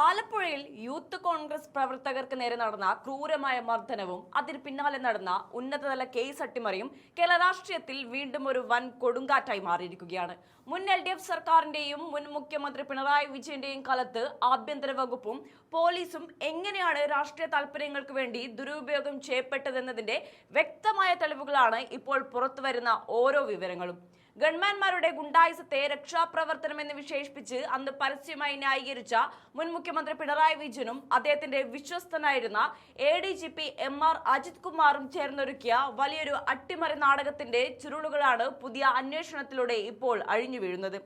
ആലപ്പുഴയിൽ യൂത്ത് കോൺഗ്രസ് പ്രവർത്തകർക്ക് നേരെ നടന്ന ക്രൂരമായ മർദ്ദനവും അതിന് പിന്നാലെ നടന്ന ഉന്നതതല കേസ് അട്ടിമറിയും കേരള രാഷ്ട്രീയത്തിൽ വീണ്ടും ഒരു വൻ കൊടുങ്കാറ്റായി മാറിയിരിക്കുകയാണ്. മുൻ LDF സർക്കാരിന്റെയും മുൻ മുഖ്യമന്ത്രി പിണറായി വിജയന്റെയും കാലത്ത് ആഭ്യന്തര വകുപ്പും പോലീസും എങ്ങനെയാണ് രാഷ്ട്രീയ താൽപര്യങ്ങൾക്ക് വേണ്ടി ദുരുപയോഗം ചെയ്യപ്പെട്ടതെന്നതിന്റെ വ്യക്തമായ തെളിവുകളാണ് ഇപ്പോൾ പുറത്തുവരുന്ന ഓരോ വിവരങ്ങളും. ഗവൺമെന്റ്മാരുടെ ഗുണ്ടായിസത്തെ രക്ഷാപ്രവർത്തനം എന്ന് വിശേഷിപ്പിച്ച് അന്ന് പരസ്യമായി ന്യായീകരിച്ച മുൻ മുഖ്യമന്ത്രി പിണറായി വിജയനും അദ്ദേഹത്തിന്റെ വിശ്വസ്തനായിരുന്ന ADGP MR അജിത് കുമാറും ചേർന്നൊരുക്കിയ വലിയൊരു അട്ടിമറി നാടകത്തിന്റെ ചുരുളുകളാണ് പുതിയ അന്വേഷണത്തിലൂടെ ഇപ്പോൾ അഴിഞ്ഞു വീഴുന്നത്.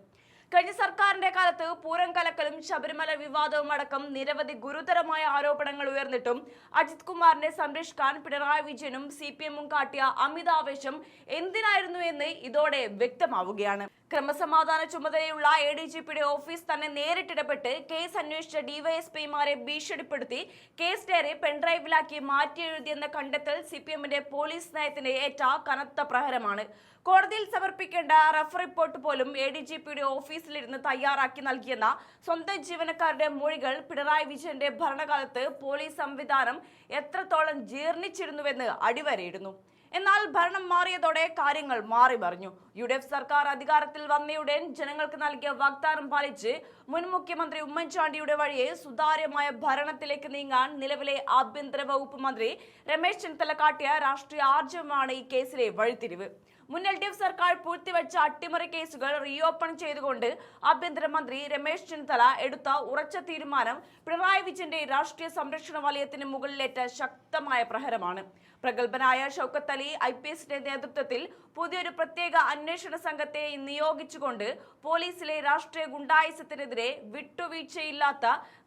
കഴിഞ്ഞ സർക്കാരിന്റെ കാലത്ത് പൂരം കലക്കലും ശബരിമല വിവാദവും അടക്കം നിരവധി ഗുരുതരമായ ആരോപണങ്ങൾ ഉയർന്നിട്ടും അജിത് കുമാറിനെ സംരക്ഷിക്കാൻ പിണറായി വിജയനും CPM-ഉം കാട്ടിയ അമിതാവേശം എന്തിനായിരുന്നു എന്ന് ഇതോടെ വ്യക്തമാവുകയാണ്. ക്രമസമാധാന ചുമതലയുള്ള ADGP-യുടെ ഓഫീസ് തന്നെ നേരിട്ടിടപെട്ട് കേസ് അന്വേഷിച്ച DYSP-മാരെ ഭീഷണിപ്പെടുത്തി കേസ് ഡയറി പെൻഡ്രൈവിലാക്കി മാറ്റിയെഴുതിയെന്ന കണ്ടെത്തൽ CPM-ന്റെ പോലീസ് നയത്തിന് ഏറ്റ കനത്ത പ്രഹരമാണ്. കോടതിയിൽ സമർപ്പിക്കേണ്ട റഫ് റിപ്പോർട്ട് പോലും ADGP-യുടെ ഓഫീസിലിരുന്ന് തയ്യാറാക്കി നൽകിയെന്ന സ്വന്തം ജീവനക്കാരുടെ മൊഴികൾ പിണറായി വിജയന്റെ ഭരണകാലത്ത് പോലീസ് സംവിധാനം എത്രത്തോളം ജീർണിച്ചിരുന്നുവെന്ന് അടിവരയിടുന്നു. എന്നാൽ ഭരണം മാറിയതോടെ കാര്യങ്ങൾ മാറി മറിഞ്ഞു. UDF സർക്കാർ അധികാരത്തിൽ വന്നയുടൻ ജനങ്ങൾക്ക് നൽകിയ വാഗ്ദാനം പാലിച്ച് മുൻ മുഖ്യമന്ത്രി ഉമ്മൻചാണ്ടിയുടെ വഴിയെ സുതാര്യമായ ഭരണത്തിലേക്ക് നീങ്ങാൻ നിലവിലെ ആഭ്യന്തര വകുപ്പ് മന്ത്രി രമേശ് ചെന്നിത്തല കാട്ടിയ രാഷ്ട്രീയ ആർജവമാണ് ഈ കേസിലെ വഴിത്തിരിവ്. മുൻ LDF സർക്കാർ പൂഴ്ത്തിവെച്ച അട്ടിമറി കേസുകൾ റീഓപ്പൺ ചെയ്തുകൊണ്ട് ആഭ്യന്തരമന്ത്രി രമേശ് ചെന്നിത്തല എടുത്ത ഉറച്ച തീരുമാനം പിണറായി വിജയന്റെ രാഷ്ട്രീയ സംരക്ഷണ വലയത്തിന് മുകളിലേറ്റ ശക്തമായ പ്രഹരമാണ്. പ്രഗത്ഭനായ ഷൗക്കത്ത് അലി IPS-ന്റെ നേതൃത്വത്തിൽ പുതിയൊരു പ്രത്യേക അന്വേഷണ സംഘത്തെ നിയോഗിച്ചുകൊണ്ട് പോലീസിലെ രാഷ്ട്രീയ ഗുണ്ടായിസത്തിനെതിരെ വിട്ടുവീഴ്ചയില്ലാത്ത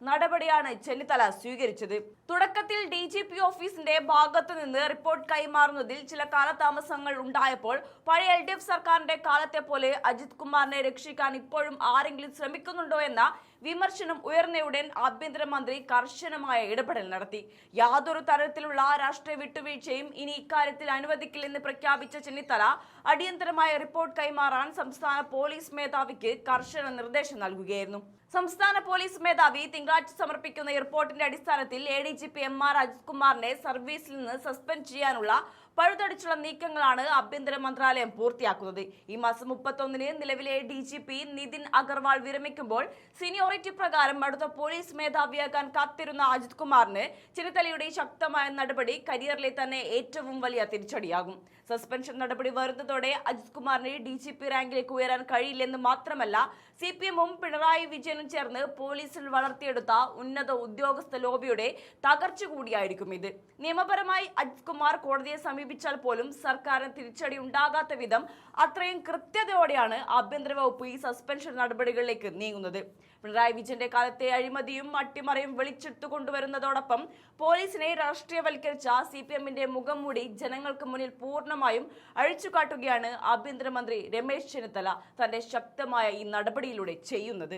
നടപടിയാണ് ചെന്നിത്തല സ്വീകരിച്ചത്. തുടക്കത്തിൽ DGP ഓഫീസിന്റെ ഭാഗത്തു നിന്ന് റിപ്പോർട്ട് കൈമാറുന്നതിൽ ചില കാലതാമസങ്ങൾ ഉണ്ടായപ്പോൾ പഴയ LDF സർക്കാരിന്റെ കാലത്തെ പോലെ അജിത് കുമാറിനെ രക്ഷിക്കാൻ ഇപ്പോഴും ആരെങ്കിലും ശ്രമിക്കുന്നുണ്ടോ എന്ന വിമർശനം ഉയർന്നയുടൻ ആഭ്യന്തരമന്ത്രി കർശനമായ ഇടപെടൽ നടത്തി. യാതൊരു തരത്തിലുള്ള രാഷ്ട്രീയ വിട്ടുവീഴ്ചയും ഇനി ഇക്കാര്യത്തിൽ അനുവദിക്കില്ലെന്ന് പ്രഖ്യാപിച്ച ചെന്നിത്തല അടിയന്തരമായ റിപ്പോർട്ട് കൈമാറാൻ സംസ്ഥാന പോലീസ് മേധാവിക്ക് കർശന നിർദ്ദേശം നൽകുകയായിരുന്നു. സംസ്ഥാന പോലീസ് മേധാവി തിങ്കളാഴ്ച സമർപ്പിക്കുന്ന റിപ്പോർട്ടിന്റെ അടിസ്ഥാനത്തിൽ ADGP MR അജിത് കുമാറിനെ സർവീസിൽ നിന്ന് സസ്പെൻഡ് ചെയ്യാനുള്ള പഴുതടിച്ചുള്ള നീക്കങ്ങളാണ് ആഭ്യന്തര മന്ത്രാലയം പൂർത്തിയാക്കുന്നത്. ഈ മാസം 31-ന് നിലവിലെ DGP നിതിൻ അഗർവാൾ വിരമിക്കുമ്പോൾ സീനിയോറിറ്റി പ്രകാരം അടുത്ത പോലീസ് മേധാവിയാകാൻ കാത്തിരുന്ന അജിത് കുമാറിന് ചെന്നിത്തലയുടെ ശക്തമായ നടപടി കരിയറിലെ തന്നെ ഏറ്റവും വലിയ തിരിച്ചടിയാകും. സസ്പെൻഷൻ നടപടി വരുന്നതോടെ അജിത് കുമാറിന് DGP റാങ്കിലേക്ക് ഉയരാൻ കഴിയില്ലെന്ന് മാത്രമല്ല CPM-ഉം പിണറായി വിജയനും ചേർന്ന് പോലീസിൽ വളർത്തിയെടുത്ത ഉന്നത ഉദ്യോഗസ്ഥ ലോബിയുടെ തകർച്ച കൂടിയായിരിക്കും ഇത്. നിയമപരമായി അജിത് കുമാർ കോടതിയെ സമീപിച്ചാൽ പോലും സർക്കാരിന് തിരിച്ചടി ഉണ്ടാകാത്ത വിധം അത്രയും കൃത്യതയോടെയാണ് ആഭ്യന്തര വകുപ്പ് ഈ സസ്പെൻഷൻ നടപടികളിലേക്ക് നീങ്ങുന്നത്. പിണറായി വിജയന്റെ കാലത്തെ അഴിമതിയും അട്ടിമറിയും വെളിച്ചെടുത്തു കൊണ്ടുവരുന്നതോടൊപ്പം പോലീസിനെ രാഷ്ട്രീയവൽക്കരിച്ച CPM-ന്റെ മുഖംമൂടി ജനങ്ങൾക്ക് മുന്നിൽ പൂർണ്ണമായും അഴിച്ചുകാട്ടുകയാണ് ആഭ്യന്തരമന്ത്രി രമേശ് ചെന്നിത്തല തന്റെ ശക്തമായ ഈ നടപടിയിലൂടെ ചെയ്യുന്നത്.